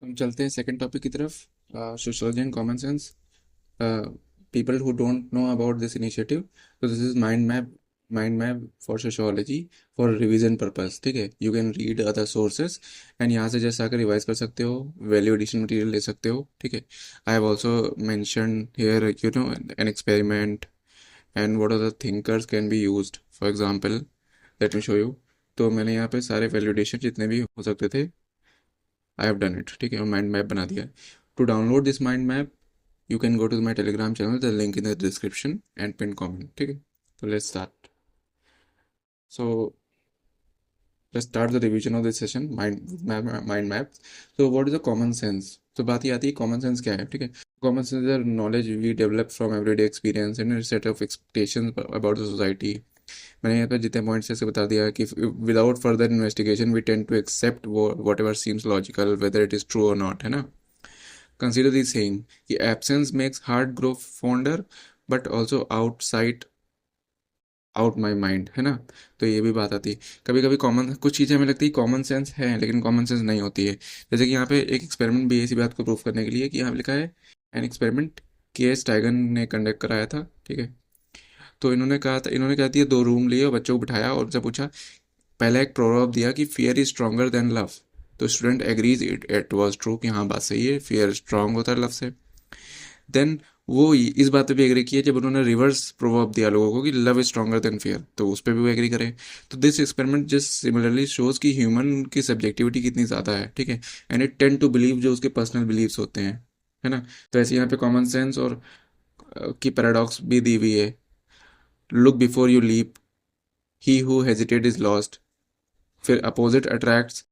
हम चलते हैं सेकंड टॉपिक की तरफ, sociology and common sense. People who don't know about this initiative, तो this is mind map for sociology for revision purpose. ठीक है, you can read other sources and यहाँ से जैसे आकर रिवाइज कर सकते हो, वैल्यू एडिशन मटेरियल ले सकते हो। ठीक है, I have also mention here an experiment and what are the thinkers can be used. For example, let me show you. तो मैंने यहाँ पे सारे वैल्यूडेशन जितने भी हो सकते थे, आई हैव डन इट। ठीक है, और माइंड मैप बना दिया है। To download this mind map you can go to my Telegram channel, the link in the description and pin comment. ठीक है, तो let's start. So let's start the revision of this session, mind map. तो what is the common sense? तो बात ये आती है common sense क्या है। ठीक है, common sense is knowledge we develop from everyday experience and set of expectations about the society. मैंने यहाँ पे जितने पॉइंट्स ऐसे बता दिया कि without further investigation we tend to accept whatever seems logical whether it is true और not, है ना। कंसिडर दी सेइंग कि absence makes heart grow fonder but also outside out my mind, है ना। तो ये भी बात आती है। कभी कभी कॉमन कुछ चीज़ें हमें लगती है कॉमन सेंस है लेकिन कॉमन सेंस नहीं होती है। जैसे कि यहाँ पे एक एक्सपेरिमेंट भी है इसी बात को प्रूव करने के लिए, कि यहाँ पे लिखा है एन एक्सपेरिमेंट के स्टाइगन ने कंडक्ट कराया था। ठीक है, तो इन्होंने क्या दिया, दो रूम लिए और बच्चों को बिठाया और उनसे पूछा। पहला एक प्रोवर्ब दिया कि fear is stronger than love. तो student agrees it was true, कि हाँ बात सही है, फियर स्ट्रांग होता है लव से। देन वो इस बात पे भी एग्री किया जब उन्होंने रिवर्स प्रोवर्ब दिया लोगों को कि love is stronger than fear, तो उस पर भी वो एग्री करें। तो this experiment just similarly shows कि ह्यूमन की सब्जेक्टिविटी कितनी ज़्यादा है। ठीक है, and it tend to believe जो उसके पर्सनल बिलीव्स होते हैं, है ना। तो ऐसे यहाँ पे कॉमन सेंस और की पैराडॉक्स भी दी हुई है। Look before you leap, he who hesitate is lost. फिर अपोजिट अट्रैक्ट्स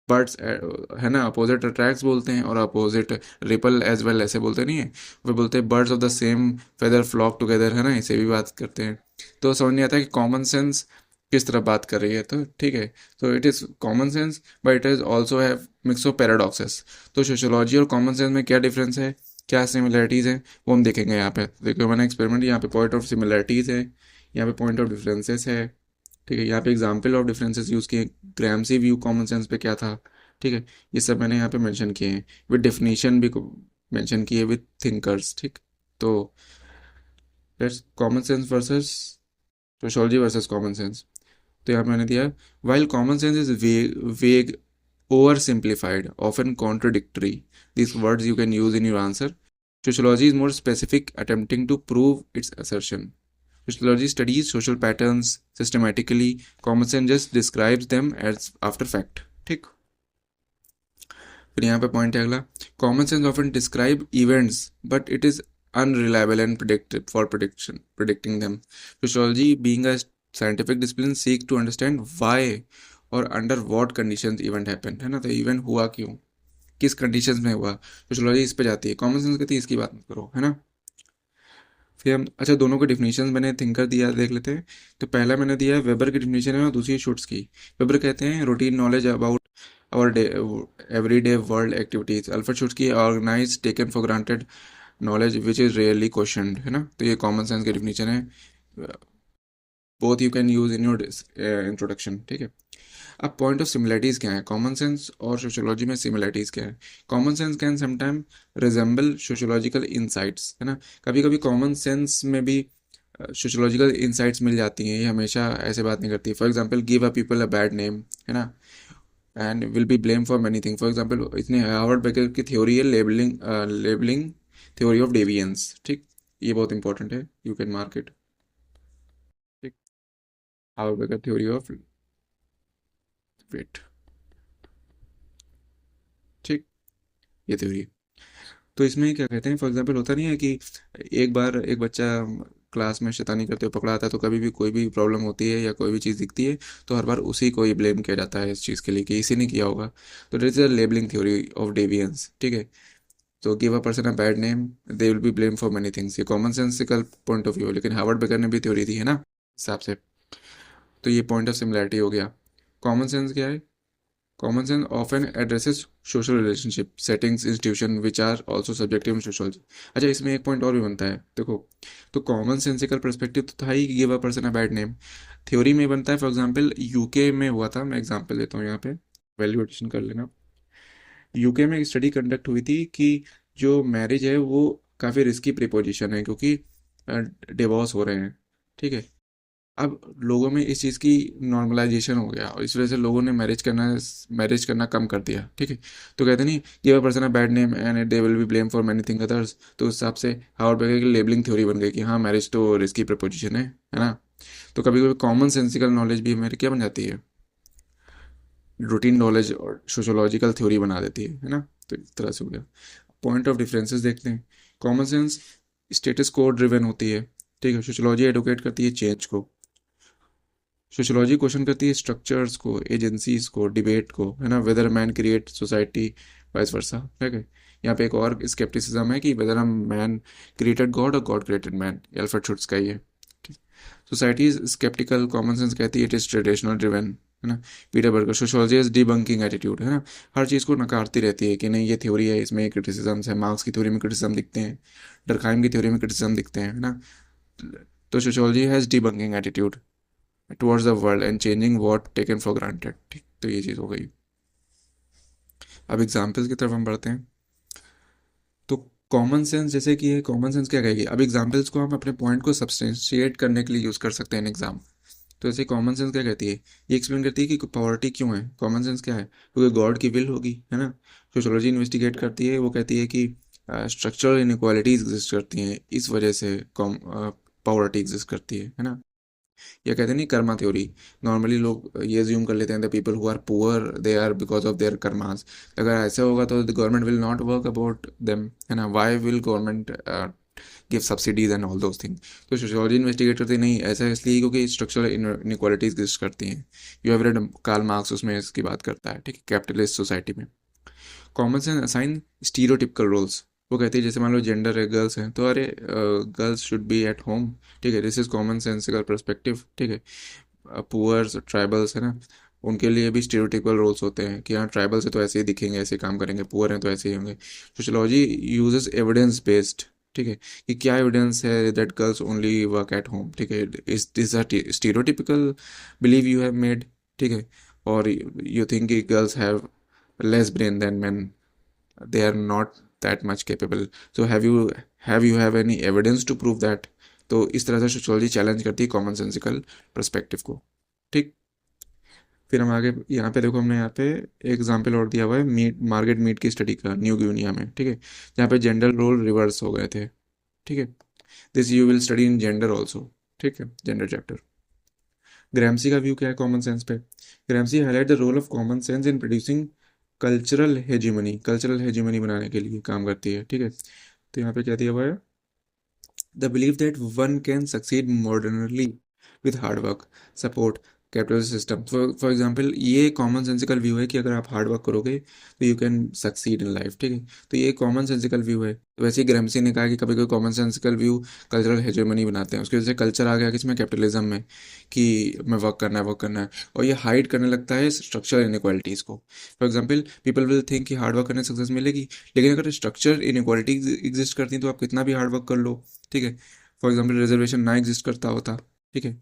बर्ड्स, है ना, अपोजिट अट्रैक्ट्स बोलते हैं, और अपोजिट रिपल एज वेल, ऐसे बोलते नहीं है। वे बोलते हैं birds of the same feather flock together, है ना, इसे भी बात करते हैं। तो समझ नहीं आता कि कॉमन सेंस किस तरह बात कर रही है। तो ठीक है, तो it is common sense but it is also have mix of paradoxes. तो सोशियोलॉजी और कॉमन सेंस में क्या डिफरेंस है, क्या सिमिलरिटीज़ हैं, वो हम देखेंगे यहाँ पे। देखो मैंने एक्सपेरिमेंट, यहाँ पे पॉइंट ऑफ सिमिलरिटीज़ है, यहाँ पे पॉइंट ऑफ डिफरेंसेस है। ठीक है, यहाँ पे एग्जाम्पल ऑफ डिफरेंसेस यूज़ किए, ग्रामसी व्यू कॉमन सेंस पे क्या था। ठीक है, ये सब मैंने यहाँ पे मेंशन किए हैं, विद डेफिनेशन भी मेंशन किए विद थिंकर्स। ठीक, तो let's common sense versus sociology versus common sense. तो यहाँ पे मैंने दिया, वाइल कॉमन सेंस इज वेग over simplified often contradictory, this words you can use in your answer. Sociology is more specific, attempting to prove its assertion. Sociology studies social patterns systematically. Common sense just describes them as after fact. ठीक, फिर यहाँ पे point है अगला, common sense often describe events but it is unreliable and predicting them. Sociology, being a scientific discipline, seeks to understand why or under what conditions event happen, है ना। तो event हुआ क्यों, किस कंडीशंस में हुआ, सोशियोलॉजी इस पे जाती है। कॉमन सेंस कहती है इसकी बात मत करो, है ना। फिर हम, अच्छा, दोनों के डिफिनेशन मैंने थिंकर दिया, देख लेते हैं। तो पहला मैंने दिया है वेबर की डिफिनेशन है और दूसरी शुट्स की। वेबर कहते हैं routine knowledge about our day every day world activities. Alfred Schutz की organize taken for granted knowledge which is rarely questioned, है ना। तो ये कॉमन सेंस की डिफिनेशन है, both you can use in your introduction. ठीक है, अब पॉइंट ऑफ सिमिलरिटीज़ क्या है, कॉमन सेंस और सोशियोलॉजी में सिमिलरिटीज़ क्या है। Common sense can sometime resemble sociological insights, है ना। कभी कभी कॉमन सेंस में भी सोशियोलॉजिकल इंसाइट्स मिल जाती हैं, ये हमेशा ऐसे बात नहीं करती। For example, give a people a bad name, है ना, and will be blame for many thing. For example, इतने हार्वर्ड बेकर की थ्योरी है लेबलिंग थ्योरी ऑफ डेविएंस। ठीक, ये बहुत इंपॉर्टेंट है, यू कैन मार्क इट। ठीक, Harvard Becker theory of wait. ठीक, ये थ्योरी। तो इसमें क्या कहते हैं, फॉर एग्जांपल होता नहीं है कि एक बार एक बच्चा क्लास में शैतानी करते हुए पकड़ा आता है, तो कभी भी कोई भी प्रॉब्लम होती है या कोई भी चीज़ दिखती है तो हर बार उसी को ही ब्लेम किया जाता है इस चीज़ के लिए कि इसी ने किया होगा। तो this is a labelling theory of deviance. ठीक है, तो give a person a bad name, they will be blame for many things. ये common sensical point of view है, लेकिन हार्वर्ड बेकर ने भी थ्योरी दी है ना हिसाब से। तो ये पॉइंट ऑफ सिमिलैरिटी हो गया। कॉमन सेंस क्या है, common sense often addresses social relationship settings institution which are also subjective in sociology. अच्छा, इसमें एक पॉइंट और भी बनता है, देखो। तो कॉमन सेंसिकल परस्पेक्टिव तो था ही, give a person a bad name. Theory में बनता है, फॉर एग्जांपल यूके में हुआ था, मैं एग्जांपल देता हूँ यहाँ पे, वैल्यू एडिशन कर लेना। यूके में एक स्टडी कंडक्ट हुई थी कि जो मैरिज है वो काफ़ी रिस्की प्रीपोजिशन है, क्योंकि डिवोर्स हो रहे हैं, ठीक है। अब लोगों में इस चीज़ की नॉर्मलाइजेशन हो गया और इस वजह से लोगों ने मैरिज करना कम कर दिया, ठीक है। तो कहते नहीं, give a person a bad name and they will be blame for many thing others. तो उस हिसाब से हार्वर्ड की लेबलिंग थ्योरी बन गई कि हाँ, मैरिज तो रिस्की प्रपोजिशन है ना। तो कभी कभी कॉमन सेंसिकल नॉलेज भी हमारी क्या बन जाती है, रूटीन नॉलेज और सोशोलॉजिकल थ्योरी बना देती है ना। तो इस तरह से हो गया। पॉइंट ऑफ डिफरेंसेस देखते हैं। कॉमन सेंस स्टेटस को ड्रिवन होती है, ठीक है। सोशोलॉजी एडवोकेट करती है चेंज को। सोशोलॉजी क्वेश्चन करती है स्ट्रक्चर्स को, एजेंसीज को, डिबेट को, है ना, whether man create society, vice versa, ठीक है। यहाँ पे एक और स्केप्टिसिज्म है कि वेदर हम मैन क्रिएटेड गॉड और God created man, Alfred Schutz का ही है। Society is sceptical, common sense कहती है इट इज ट्रेडिशनल ड्रिवन, है ना। Peter Berger sociology is debunking attitude, है ना, हर चीज़ को नकारती रहती है कि नहीं ये थ्योरी है, इसमें क्रिटिसिज्म है। मार्क्स की थ्योरी में क्रिटिसिज्म दिखते हैं, डरखाइम की थ्योरी में क्रिटिसिज्म दिखते हैं, है ना। तो sociology has debunking attitude towards the world and changing what taken for granted, ठीक। तो ये चीज़ हो गई। अब एग्जाम्पल्स की तरफ हम बढ़ते हैं। तो कॉमन सेंस, जैसे कि ये कॉमन सेंस क्या कहेगी, अब एग्जाम्पल्स को हम अपने पॉइंट को सब्सटेंशिएट करने के लिए यूज़ कर सकते हैं इन एग्जाम। तो ऐसे कॉमन सेंस क्या कहती है, ये एक्सप्लेन करती है कि पॉवर्टी क्यों है। कॉमन सेंस क्या है, क्योंकि गॉड की विल होगी, है ना। सोशोलॉजी इन्वेस्टिगेट करती है, वो कहती है कि स्ट्रक्चरल इनक्वालिटीज एग्जिस्ट करती हैं, इस वजह से पॉवर्टी एग्जिस्ट करती है ना। या कहते हैं नहीं, कर्मा थ्योरी, नॉर्मली लोग ये ज्यूम कर लेते हैं the people who are poor they are because of their karmas. अगर ऐसा होगा तो the government will not work about them, है ना। Why will government give subsidies and all those thing. तो सोशियोलॉजी इन्वेस्टिगेट करते नहीं, ऐसा इसलिए क्योंकि स्ट्रक्चरल इनक्वालिटीज एग्जिस्ट करती हैं। You have read Karl Marx, उसमें इसकी बात करता है, ठीक है, कैपिटलिस्ट सोसाइटी में। Common sense assign stereotypical roles, वो कहती है जैसे मान लो जेंडर है, गर्ल्स हैं तो अरे girls should be eight home, ठीक है, this is common sensical perspective, ठीक है। पुअर्स ट्राइबल्स है ना, उनके लिए भी स्टीरियोटिपिकल रोल्स होते हैं कि हाँ ट्राइबल्स है तो ऐसे ही दिखेंगे, ऐसे काम करेंगे, पुअर हैं तो ऐसे ही होंगे। सोशोलॉजी यूजेस एविडेंस बेस्ड, ठीक है, कि क्या एविडेंस है that girls only work at home, ठीक है, is this a stereotypical believe you have made, ठीक है। और यू थिंक कि girls have less brain than men, they are not that much capable, so have any evidence to prove that। तो इस तरह से सोशियोलॉजी चैलेंज करती है कॉमन सेंसिकल पर्सपेक्टिव को, ठीक। फिर हम आगे यहाँ पे देखो, हमने यहाँ पे एग्जाम्पल और दिया हुआ है मीट, मार्गेट मीट की स्टडी का न्यू गिनिया में, ठीक है, जहाँ पे जेंडर रोल रिवर्स हो गए थे, ठीक है। This you will study in gender also, ठीक है, जेंडर चैप्टर। ग्रैम्सी का व्यू क्या है कॉमन सेंस पे। Gramsci highlight the role of common sense in producing cultural hegemony बनाने के लिए काम करती है, ठीक है। तो यहाँ पे क्या दिया हुआ है, the believe that one can succeed modernly with hard work, support, capital system. For example ये कॉमन सेंसिकल व्यू है कि अगर आप हार्ड वर्क करोगे तो you can succeed in life, ठीक है। तो ये कॉमन सेंसिकल व्यू है। तो वैसे ही ग्रैम्सी ने कहा कि कभी कोई common sensical view cultural hegemony बनाते हैं, उसकी वजह से कल्चर आ गया किसमें, कैपिटलिज्म में, कि मैं वर्क करना है, और ये हाइड करने लगता है स्ट्रक्चरल इनक्वालिटीज़ को। For example people will think कि हार्ड वर्क करने से सक्सेस मिलेगी, लेकिन अगर स्ट्रक्चर इनक्वालिटीज एग्जिस्ट करती हैं तो आप कितना भी हार्ड वर्क कर लो, ठीक है। फॉर एग्जाम्पल रिजर्वेशन ना एग्जिस्ट करता होता, ठीक है,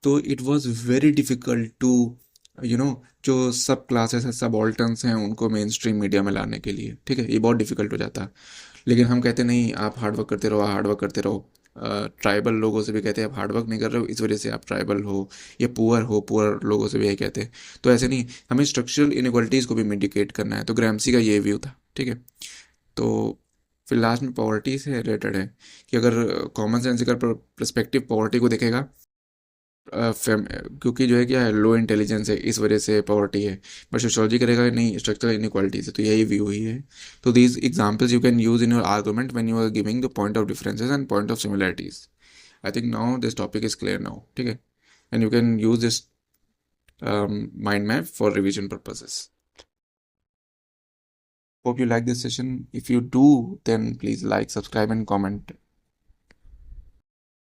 तो it was very difficult to जो सब क्लासेस हैं, सब ऑल्टर्न्स हैं, उनको मेन स्ट्रीम मीडिया में लाने के लिए, ठीक है, ये बहुत डिफिकल्ट हो जाता है। लेकिन हम कहते नहीं, आप हार्ड वर्क करते रहो, हार्ड वर्क करते रहो। ट्राइबल लोगों से भी कहते हैं आप हार्ड वर्क नहीं कर रहे हो, इस वजह से आप ट्राइबल हो, या पुअर लोगों से भी यही कहते हैं। तो ऐसे नहीं, हमें स्ट्रक्चरल इनक्वालिटीज़ को भी मिटिगेट करना है। तो ग्रैम्सी का ये व्यू था, ठीक है। तो फिर लास्ट में पॉवर्टी से रिलेटेड है कि अगर कॉमन सेंसिकल परस्पेक्टिव पॉवर्टी को देखेगा, क्योंकि जो है क्या है, लो इंटेलिजेंस है, इस वजह से पॉवर्टी है। बट सोशियोलॉजी करेगा नहीं, स्ट्रक्चरल इनक्वालिटीज है, तो यही व्यू ही है। तो these examples you can use in your argument when you are giving the point of differences and point of similarities. I think now this topic is clear now, ठीक है, and you can use this mind map for revision purposes. Hope you like this session. If you do, then please like, subscribe, and comment.